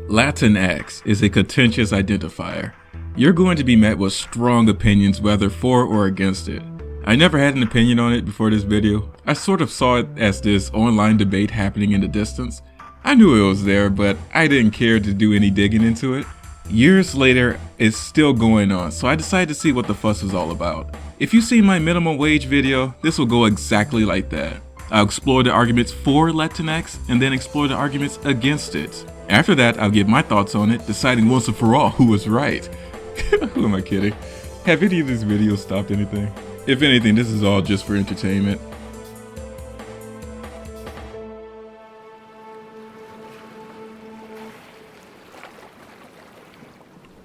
Latinx is a contentious identifier. You're going to be met with strong opinions whether for or against it. I never had an opinion on it before this video. I sort of saw it as this online debate happening in the distance. I knew it was there, but I didn't care to do any digging into it. Years later, it's still going on, so I decided to see what the fuss was all about. If you see my minimum wage video, this will go exactly like that. I'll explore the arguments for Latinx and then explore the arguments against it. After that, I'll give my thoughts on it, deciding once and for all who was right. Who am I kidding? Have any of these videos stopped anything? If anything, this is all just for entertainment.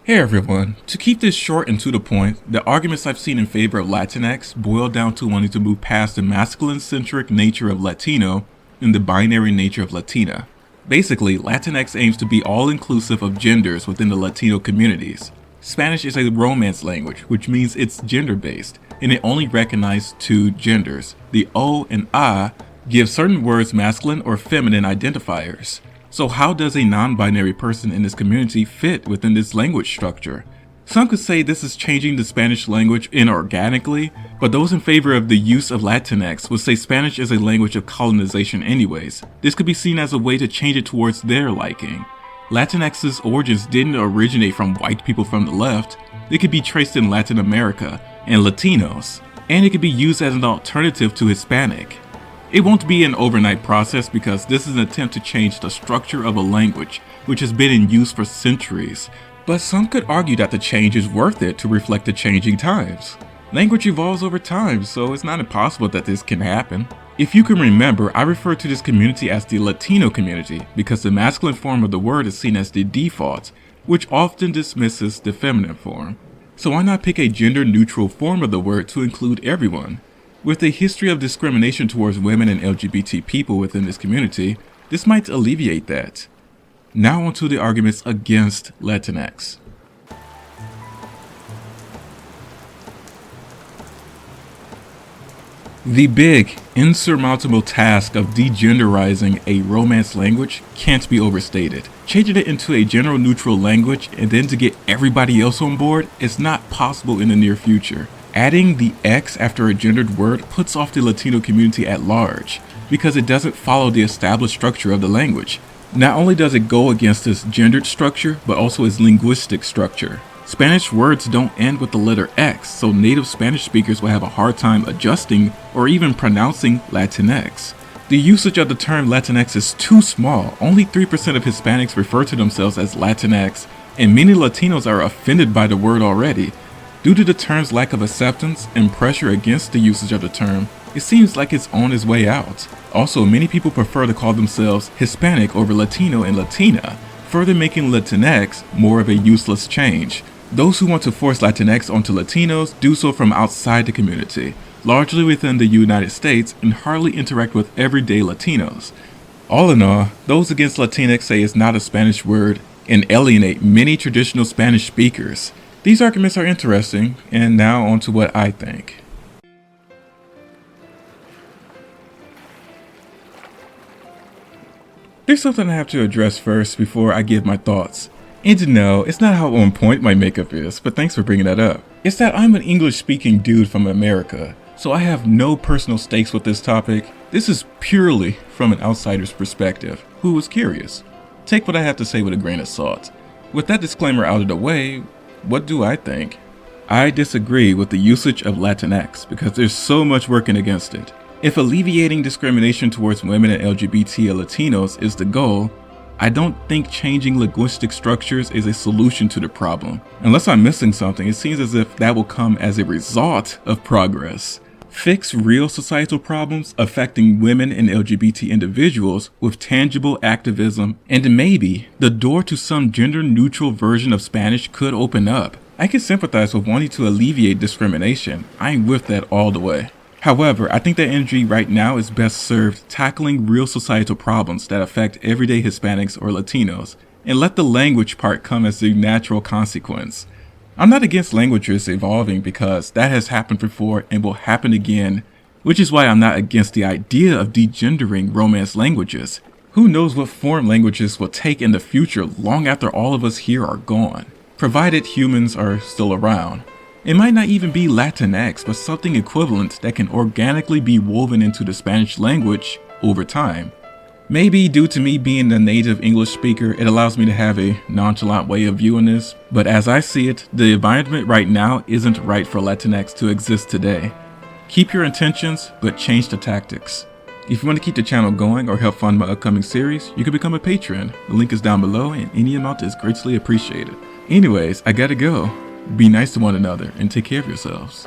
Hey everyone, to keep this short and to the point, the arguments I've seen in favor of Latinx boil down to wanting to move past the masculine-centric nature of Latino and the binary nature of Latina. Basically, Latinx aims to be all-inclusive of genders within the Latino communities. Spanish is a Romance language, which means it's gender-based, and it only recognizes two genders. The O and A give certain words masculine or feminine identifiers. So how does a non-binary person in this community fit within this language structure? Some could say this is changing the Spanish language inorganically, but those in favor of the use of Latinx would say Spanish is a language of colonization anyways. This could be seen as a way to change it towards their liking. Latinx's origins didn't originate from white people from the left. They could be traced in Latin America and Latinos, and it could be used as an alternative to Hispanic. It won't be an overnight process because this is an attempt to change the structure of a language which has been in use for centuries, but some could argue that the change is worth it to reflect the changing times. Language evolves over time, so it's not impossible that this can happen. If you can remember, I refer to this community as the Latino community because the masculine form of the word is seen as the default, which often dismisses the feminine form. So why not pick a gender-neutral form of the word to include everyone? With a history of discrimination towards women and LGBT people within this community, this might alleviate that. Now onto the arguments against Latinx. The big, insurmountable task of degenderizing a Romance language can't be overstated. Changing it into a general neutral language and then to get everybody else on board is not possible in the near future. Adding the X after a gendered word puts off the Latino community at large because it doesn't follow the established structure of the language. Not only does it go against its gendered structure, but also its linguistic structure. Spanish words don't end with the letter X, so native Spanish speakers will have a hard time adjusting or even pronouncing Latinx. The usage of the term Latinx is too small. Only 3% of Hispanics refer to themselves as Latinx, and many Latinos are offended by the word already. Due to the term's lack of acceptance and pressure against the usage of the term, it seems like it's on its way out. Also, many people prefer to call themselves Hispanic over Latino and Latina, further making Latinx more of a useless change. Those who want to force Latinx onto Latinos do so from outside the community, largely within the United States, and hardly interact with everyday Latinos. All in all, those against Latinx say it's not a Spanish word and alienate many traditional Spanish speakers. These arguments are interesting, and now on to what I think. There's something I have to address first before I give my thoughts. And no, it's not how on point my makeup is, but thanks for bringing that up. It's that I'm an English-speaking dude from America, so I have no personal stakes with this topic. This is purely from an outsider's perspective, who was curious. Take what I have to say with a grain of salt. With that disclaimer out of the way, what do I think? I disagree with the usage of Latinx because there's so much working against it. If alleviating discrimination towards women and LGBT and Latinos is the goal, I don't think changing linguistic structures is a solution to the problem. Unless I'm missing something, it seems as if that will come as a result of progress. Fix real societal problems affecting women and LGBT individuals with tangible activism, and maybe the door to some gender-neutral version of Spanish could open up. I can sympathize with wanting to alleviate discrimination. I'm with that all the way. However, I think that energy right now is best served tackling real societal problems that affect everyday Hispanics or Latinos, and let the language part come as the natural consequence. I'm not against languages evolving because that has happened before and will happen again, which is why I'm not against the idea of degendering Romance languages. Who knows what form languages will take in the future long after all of us here are gone, provided humans are still around. It might not even be Latinx, but something equivalent that can organically be woven into the Spanish language over time. Maybe due to me being a native English speaker, it allows me to have a nonchalant way of viewing this, but as I see it, the environment right now isn't right for Latinx to exist today. Keep your intentions, but change the tactics. If you want to keep the channel going or help fund my upcoming series, you can become a patron. The link is down below and any amount is greatly appreciated. Anyways, I gotta go. Be nice to one another and take care of yourselves.